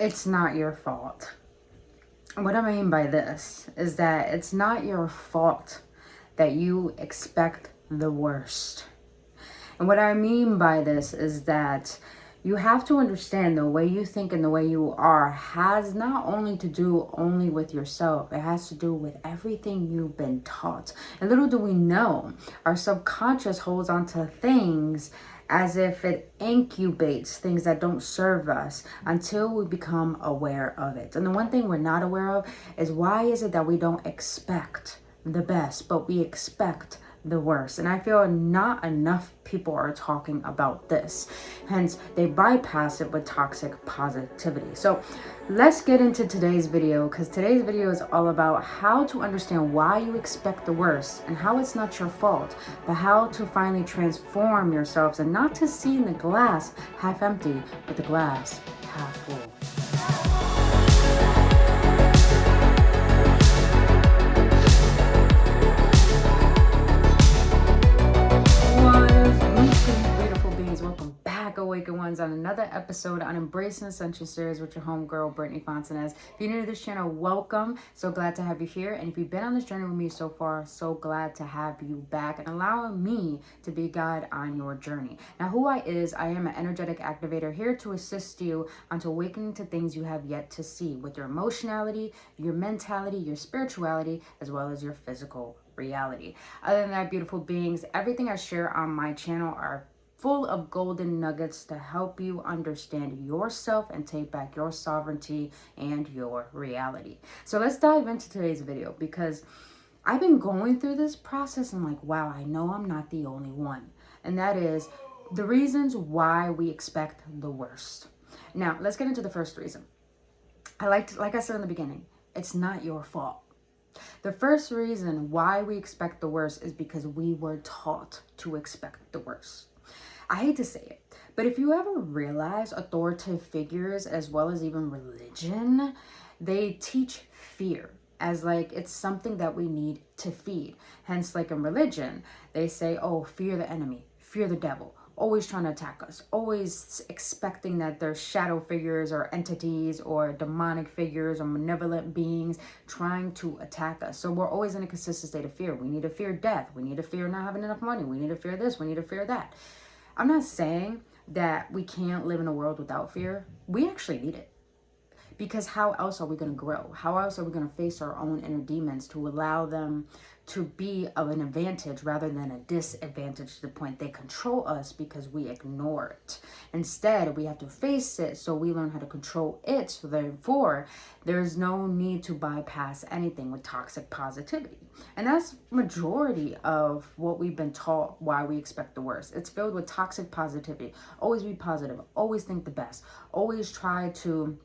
it's not your fault. What I mean by this is that it's not your fault that you expect the worst. And what I mean by this is that you have to understand the way you think and the way you are has not only to do only with yourself, it has to do with everything you've been taught. And little do we know, our subconscious holds on to things as if it incubates things that don't serve us until we become aware of it. And the one thing we're not aware of is, why is it that we don't expect the best, but we expect the worst? And I feel not enough people are talking about this, hence they bypass it with toxic positivity. So let's get into today's video, because today's video is all about how to understand why you expect the worst and how it's not your fault, but how to finally transform yourselves and not to see the glass half empty, but the glass half full. Awaken Ones on another episode on Embracing Ascension Series with your homegirl, Brittany Fontanez. If you're new to this channel, welcome. So glad to have you here. And if you've been on this journey with me so far, so glad to have you back and allowing me to be guide on your journey. Now, who I am an energetic activator here to assist you onto awakening to things you have yet to see with your emotionality, your mentality, your spirituality, as well as your physical reality. Other than that, beautiful beings, everything I share on my channel are full of golden nuggets to help you understand yourself and take back your sovereignty and your reality. So let's dive into today's video, because I've been going through this process and like, wow, I know I'm not the only one. And that is the reasons why we expect the worst. Now, let's get into the first reason. Like I said in the beginning, it's not your fault. The first reason why we expect the worst is because we were taught to expect the worst. I hate to say it, but if you ever realize authoritative figures, as well as even religion, they teach fear as like it's something that we need to feed. Hence, like in religion, they say, oh, fear the enemy, fear the devil, always trying to attack us, always expecting that there's shadow figures or entities or demonic figures or malevolent beings trying to attack us. So we're always in a consistent state of fear. We need to fear death. We need to fear not having enough money. We need to fear this. We need to fear that. I'm not saying that we can't live in a world without fear. We actually need it. Because how else are we going to grow? How else are we going to face our own inner demons to allow them to be of an advantage rather than a disadvantage to the point they control us because we ignore it? Instead, we have to face it so we learn how to control it. So therefore, there's no need to bypass anything with toxic positivity. And that's majority of what we've been taught why we expect the worst. It's filled with toxic positivity. Always be positive. Always think the best. Always try to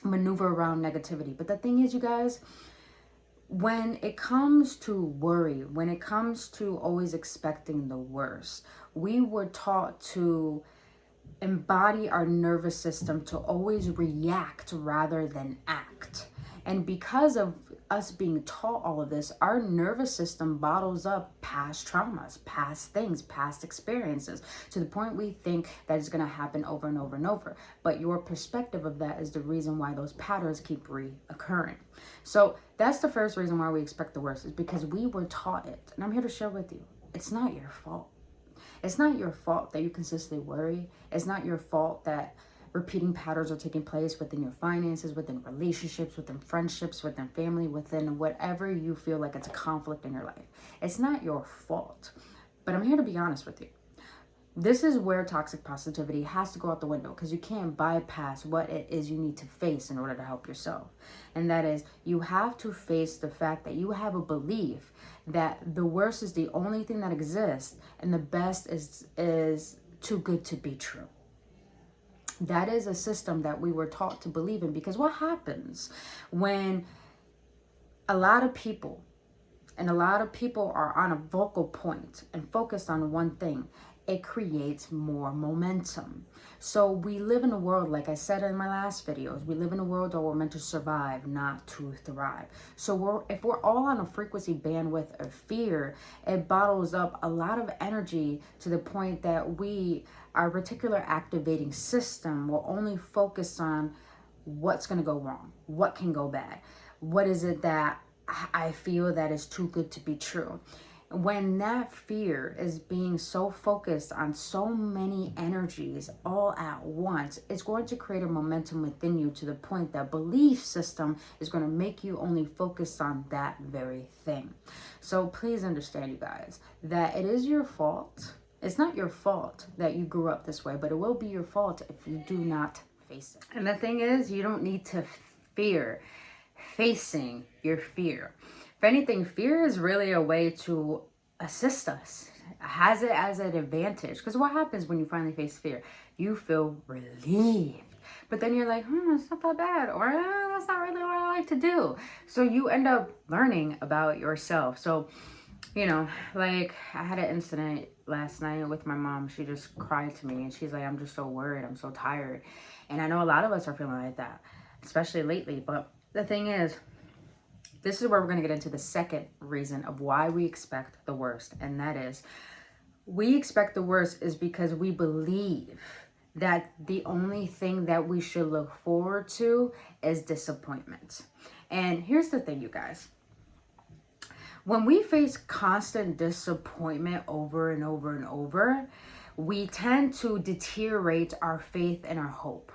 maneuver around negativity. But the thing is, you guys, when it comes to worry, when it comes to always expecting the worst, we were taught to embody our nervous system to always react rather than act. And because of us being taught all of this, our nervous system bottles up past traumas, past things, past experiences, to the point we think that it's going to happen over and over and over. But your perspective of that is the reason why those patterns keep reoccurring. So that's the first reason why we expect the worst, is because we were taught it. And I'm here to share with you, it's not your fault. It's not your fault that you consistently worry. It's not your fault that repeating patterns are taking place within your finances, within relationships, within friendships, within family, within whatever you feel like it's a conflict in your life. It's not your fault. But I'm here to be honest with you. This is where toxic positivity has to go out the window, because you can't bypass what it is you need to face in order to help yourself. And that is, you have to face the fact that you have a belief that the worst is the only thing that exists and the best is too good to be true. That is a system that we were taught to believe in, because what happens when a lot of people are on a vocal point and focused on one thing? It creates more momentum. So we live in a world, like I said in my last videos, we live in a world where we're meant to survive, not to thrive. So if we're all on a frequency bandwidth of fear, it bottles up a lot of energy to the point that our reticular activating system will only focus on what's going to go wrong? What can go bad? What is it that I feel that is too good to be true? When that fear is being so focused on so many energies all at once, it's going to create a momentum within you to the point that belief system is going to make you only focus on that very thing. So please understand, you guys, that it is your fault. It's not your fault that you grew up this way, but it will be your fault if you do not face it. And the thing is, you don't need to fear facing your fear. If anything, fear is really a way to assist us, has it as an advantage. Because what happens when you finally face fear? You feel relieved. But then you're like, it's not that bad. Or that's not really what I like to do. So you end up learning about yourself. So, like I had an incident last night with my mom. She just cried to me and she's like, I'm just so worried. I'm so tired. And I know a lot of us are feeling like that, especially lately. But the thing is, this is where we're going to get into the second reason of why we expect the worst. And that is, we expect the worst is because we believe that the only thing that we should look forward to is disappointment. And here's the thing, you guys. When we face constant disappointment over and over and over, we tend to deteriorate our faith and our hope.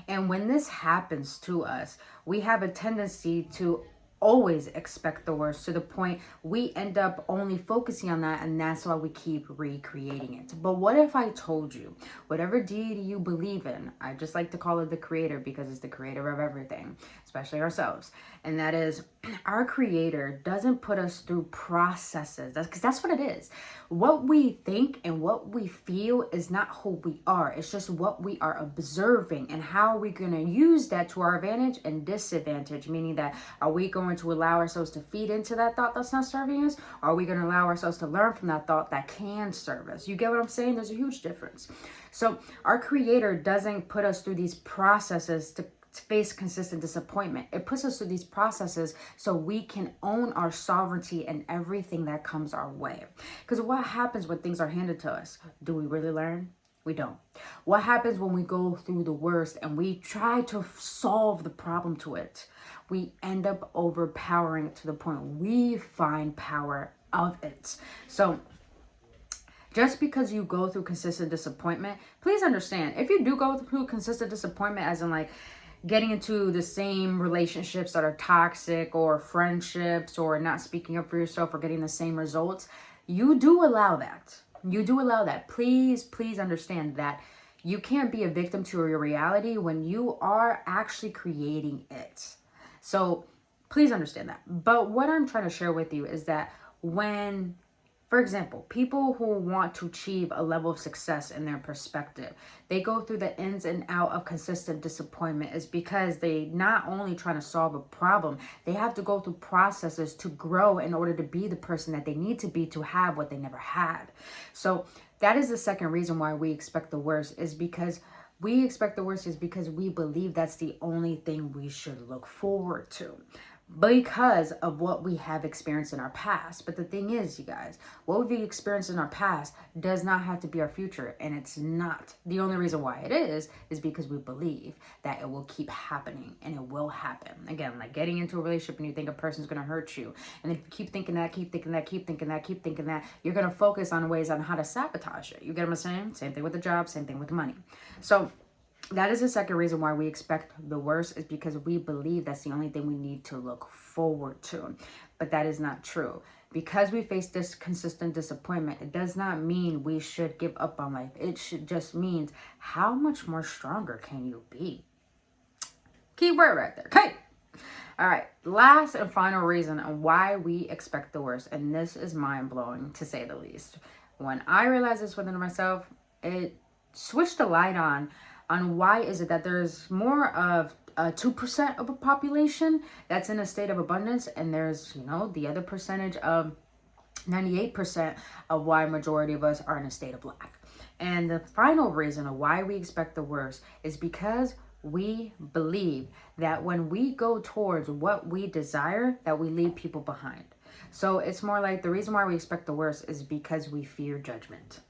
And when this happens to us, we have a tendency to always expect the worst, to the point we end up only focusing on that, and that's why we keep recreating it. But what if I told you, whatever deity you believe in, I just like to call it the creator because it's the creator of everything, especially ourselves, and that is, our creator doesn't put us through processes. That's what it is. What we think and what we feel is not who we are. It's just what we are observing, and how are we going to use that to our advantage and disadvantage, meaning that, are we going to allow ourselves to feed into that thought that's not serving us? Or are we going to allow ourselves to learn from that thought that can serve us? You get what I'm saying? There's a huge difference. So our creator doesn't put us through these processes to face consistent disappointment. It puts us through these processes so we can own our sovereignty in everything that comes our way. Because what happens when things are handed to us? Do we really learn? We don't. What happens when we go through the worst and we try to solve the problem to it? We end up overpowering it to the point we find power of it. So just because you go through consistent disappointment, please understand, if you do go through consistent disappointment, as in like getting into the same relationships that are toxic, or friendships, or not speaking up for yourself, or getting the same results, you do allow that. You do allow that. Please understand that you can't be a victim to your reality when you are actually creating it. So please understand that. But what I'm trying to share with you is that when, for example, people who want to achieve a level of success in their perspective, they go through the ins and out of consistent disappointment, is because they not only trying to solve a problem, they have to go through processes to grow in order to be the person that they need to be to have what they never had. So that is the second reason why we expect the worst, is because we expect the worst is because we believe that's the only thing we should look forward to, because of what we have experienced in our past. But the thing is, you guys, what we've experienced in our past does not have to be our future. And it's not. The only reason why it is because we believe that it will keep happening, and it will happen. Again, like getting into a relationship and you think a person's going to hurt you. And if you keep thinking that, you're going to focus on ways on how to sabotage it. You get what I'm saying? Same thing with the job, same thing with the money. So that is the second reason why we expect the worst, is because we believe that's the only thing we need to look forward to. But that is not true. Because we face this consistent disappointment, it does not mean we should give up on life. It should just means, how much more stronger can you be? Key word right there. Okay. All right. Last and final reason on why we expect the worst. And this is mind-blowing, to say the least. When I realized this within myself, it switched the light on why is it that there's more of 2% of a population that's in a state of abundance, and there's, the other percentage of 98% of why majority of us are in a state of lack. And the final reason of why we expect the worst is because we believe that when we go towards what we desire, that we leave people behind. So it's more like, the reason why we expect the worst is because we fear judgment.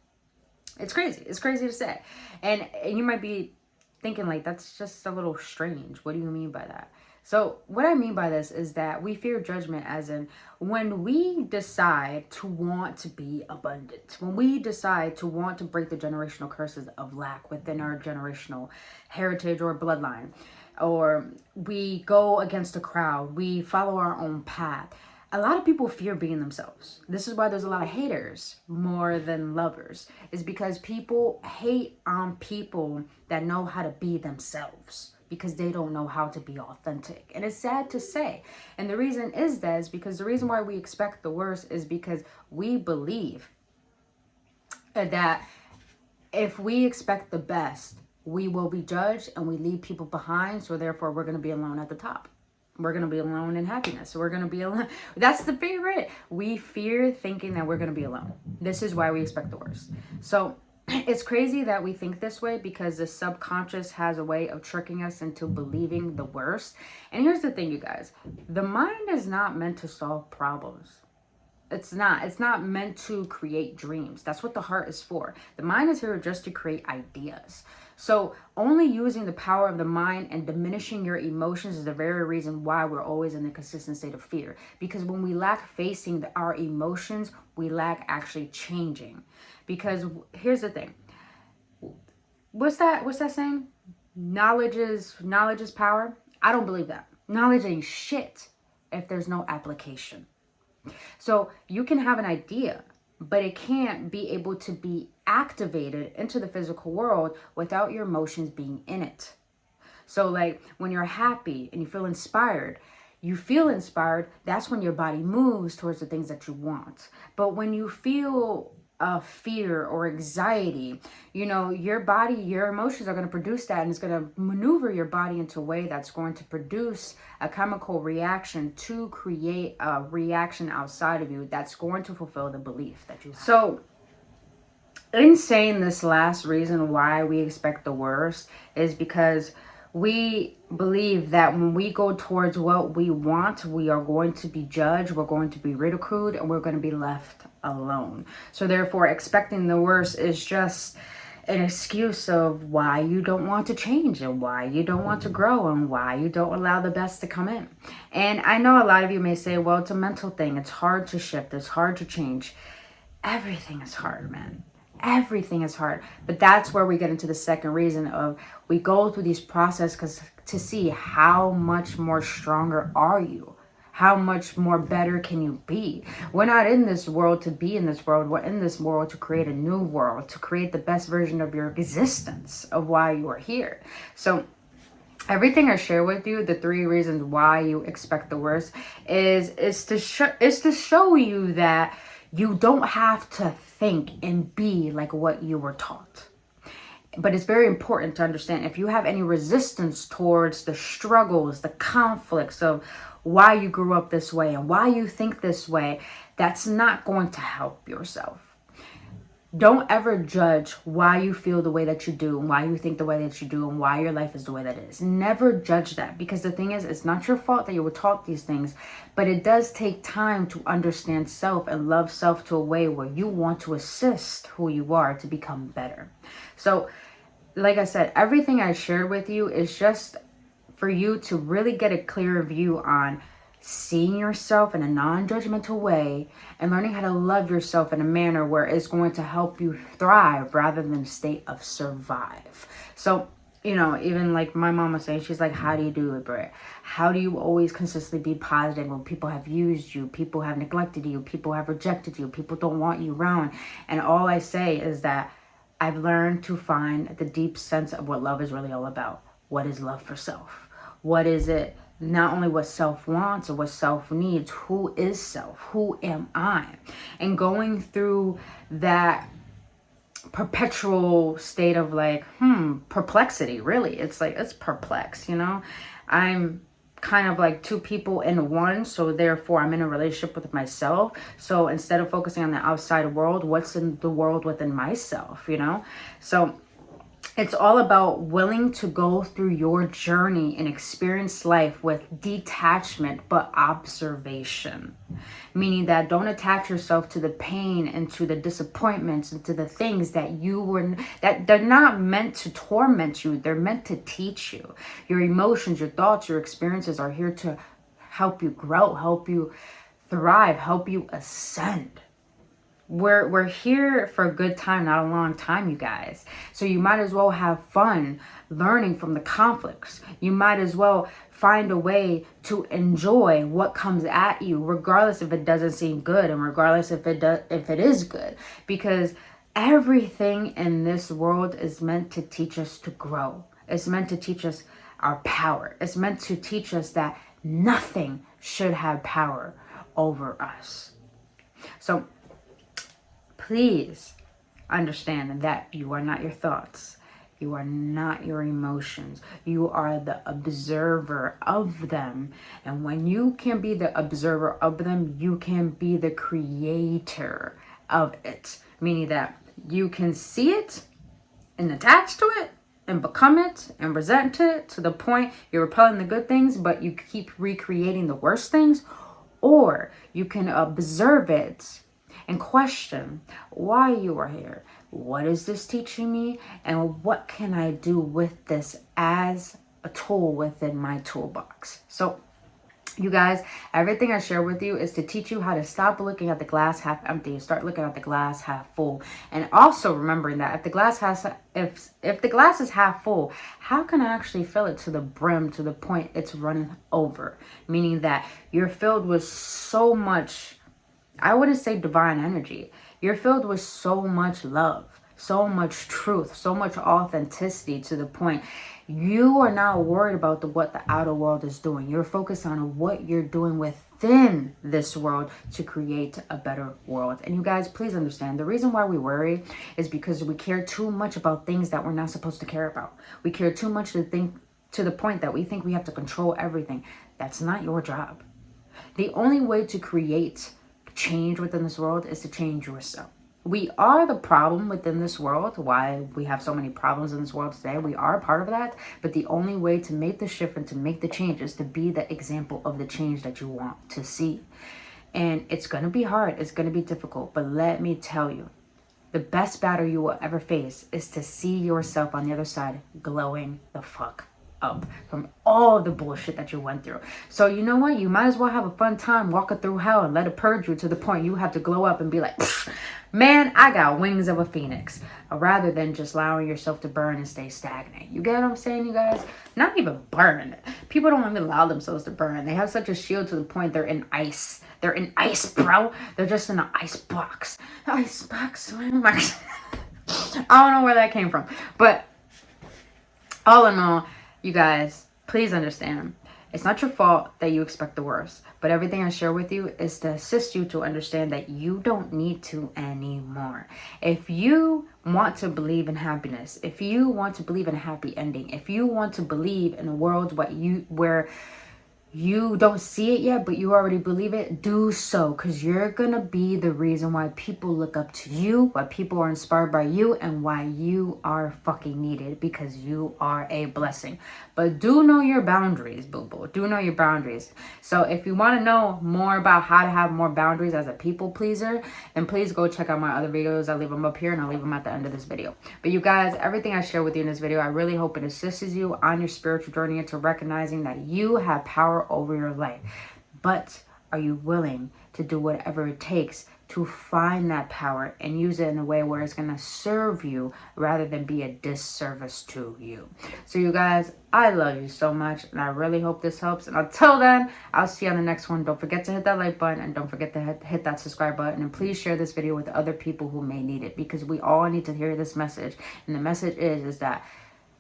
It's crazy. It's crazy to say. And you might be thinking like, that's just a little strange. What do you mean by that? So what I mean by this is that we fear judgment, as in when we decide to want to be abundant, when we decide to want to break the generational curses of lack within our generational heritage or bloodline, or we go against the crowd, we follow our own path. A lot of people fear being themselves. This is why there's a lot of haters more than lovers, is because people hate on people that know how to be themselves, because they don't know how to be authentic. And it's sad to say. And the reason is that is because the reason why we expect the worst is because we believe that if we expect the best, we will be judged and we leave people behind. So therefore, we're going to be alone at the top. We're going to be alone in happiness. We're going to be alone. That's the favorite. We fear thinking that we're going to be alone. This is why we expect the worst. So it's crazy that we think this way, because the subconscious has a way of tricking us into believing the worst. And here's the thing, you guys. The mind is not meant to solve problems. It's not meant to create dreams. That's what the heart is for. The mind is here just to create ideas. So only using the power of the mind and diminishing your emotions is the very reason why we're always in the consistent state of fear. Because when we lack facing our emotions, we lack actually changing. Because here's the thing. What's that saying? Knowledge is power. I don't believe that. Knowledge ain't shit if there's no application. So you can have an idea, but it can't be able to be activated into the physical world without your emotions being in it. So like when you're happy and you feel inspired, that's when your body moves towards the things that you want. But when you feel fear or anxiety, your body, your emotions are going to produce that, and it's going to maneuver your body into a way that's going to produce a chemical reaction to create a reaction outside of you that's going to fulfill the belief that you have. So in saying this last reason why we expect the worst is because we believe that when we go towards what we want, we are going to be judged, we're going to be ridiculed, and we're going to be left alone. So therefore, expecting the worst is just an excuse of why you don't want to change and why you don't want to grow and why you don't allow the best to come in. And I know a lot of you may say, well, it's a mental thing. It's hard to shift. It's hard to change. Everything is hard, man. Everything is hard. But that's where we get into the second reason of we go through these processes to see how much more stronger are you? How much more better can you be? We're not in this world to be in this world. We're in this world to create a new world, to create the best version of your existence, of why you are here. So everything I share with you, the 3 reasons why you expect the worst, is to show you that you don't have to think and be like what you were taught. But it's very important to understand, if you have any resistance towards the struggles, the conflicts of why you grew up this way and why you think this way, that's not going to help yourself. Don't ever judge why you feel the way that you do and why you think the way that you do and why your life is the way that it is. Never judge that, because the thing is, it's not your fault that you were taught these things, but it does take time to understand self and love self to a way where you want to assist who you are to become better. So, like I said, everything I shared with you is just for you to really get a clearer view on seeing yourself in a non-judgmental way and learning how to love yourself in a manner where it's going to help you thrive rather than a state of survive. So, even like my mama saying, she's like, how do you do it, Britt? How do you always consistently be positive when people have used you, people have neglected you, people have rejected you, people don't want you around? And all I say is that I've learned to find the deep sense of what love is really all about. What is love for self? What is it? Not only what self wants or what self needs, who is self? Who am I? And going through that perpetual state of like, perplexity, really. It's like, it's perplexed, I'm kind of like 2 people in one, so therefore I'm in a relationship with myself. So instead of focusing on the outside world, what's in the world within myself, So It's all about willing to go through your journey and experience life with detachment but observation. Meaning that don't attach yourself to the pain and to the disappointments and to the things that that they're not meant to torment you. They're meant to teach you. Your emotions, your thoughts, your experiences are here to help you grow, help you thrive, help you ascend. We're here for a good time, not a long time, you guys. So you might as well have fun learning from the conflicts. You might as well find a way to enjoy what comes at you, regardless if it doesn't seem good and regardless if it is good. Because everything in this world is meant to teach us to grow. It's meant to teach us our power. It's meant to teach us that nothing should have power over us. So please understand that you are not your thoughts. You are not your emotions. You are the observer of them. And when you can be the observer of them, you can be the creator of it. Meaning that you can see it and attach to it and become it and resent it to the point you're repelling the good things, but you keep recreating the worst things. Or you can observe it and question why you are here. What is this teaching me? And what can I do with this as a tool within my toolbox? So you guys, everything I share with you is to teach you how to stop looking at the glass half empty and start looking at the glass half full. And also remembering that if the glass is half full, how can I actually fill it to the brim, to the point it's running over? Meaning that you're filled with so much, I wouldn't say divine energy. You're filled with so much love, so much truth, so much authenticity to the point you are not worried about what the outer world is doing. You're focused on what you're doing within this world to create a better world. And you guys, please understand, the reason why we worry is because we care too much about things that we're not supposed to care about. We care too much to the point that we think we have to control everything. That's not your job. The only way to create change within this world is to change yourself. We are the problem within this world, why we have so many problems in this world today. We are part of that, but the only way to make the shift and to make the change is to be the example of the change that you want to see. And it's going to be hard, it's going to be difficult, but let me tell you, the best battle you will ever face is to see yourself on the other side glowing the fuck up from all the bullshit that you went through. So you know what? You might as well have a fun time walking through hell and let it purge you to the point you have to glow up and be like, man, I got wings of a phoenix. Rather than just allowing yourself to burn and stay stagnant. You get what I'm saying, you guys? Not even burn. People don't even allow themselves to burn. They have such a shield to the point they're in ice. They're in ice, bro. They're just in an ice box. Ice box. I don't know where that came from. But all in all, you guys, please understand, it's not your fault that you expect the worst, but everything I share with you is to assist you to understand that you don't need to anymore. If you want to believe in happiness, if you want to believe in a happy ending, if you want to believe in a world where you don't see it yet, but you already believe it, do so, because you're gonna be the reason why people look up to you, why people are inspired by you, and why you are fucking needed, because you are a blessing. But do know your boundaries, boo-boo. Do know your boundaries. So if you want to know more about how to have more boundaries as a people pleaser, then please go check out my other videos. I'll leave them up here and I'll leave them at the end of this video. But you guys, everything I share with you in this video, I really hope it assists you on your spiritual journey into recognizing that you have power over your life. But are you willing to do whatever it takes to find that power and use it in a way where it's going to serve you rather than be a disservice to you? So you guys, I love you so much, and I really hope this helps. And until then, I'll see you on the next one. Don't forget to hit that like button, and don't forget to hit that subscribe button, and please share this video with other people who may need it, because we all need to hear this message. And the message is that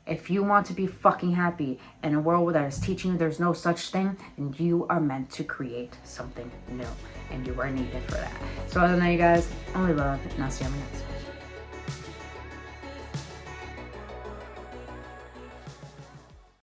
if you want to be fucking happy in a world that is teaching you there's no such thing, then you are meant to create something new, and you are needed for that. So other than that, you guys, only love, and I'll see you on the next one.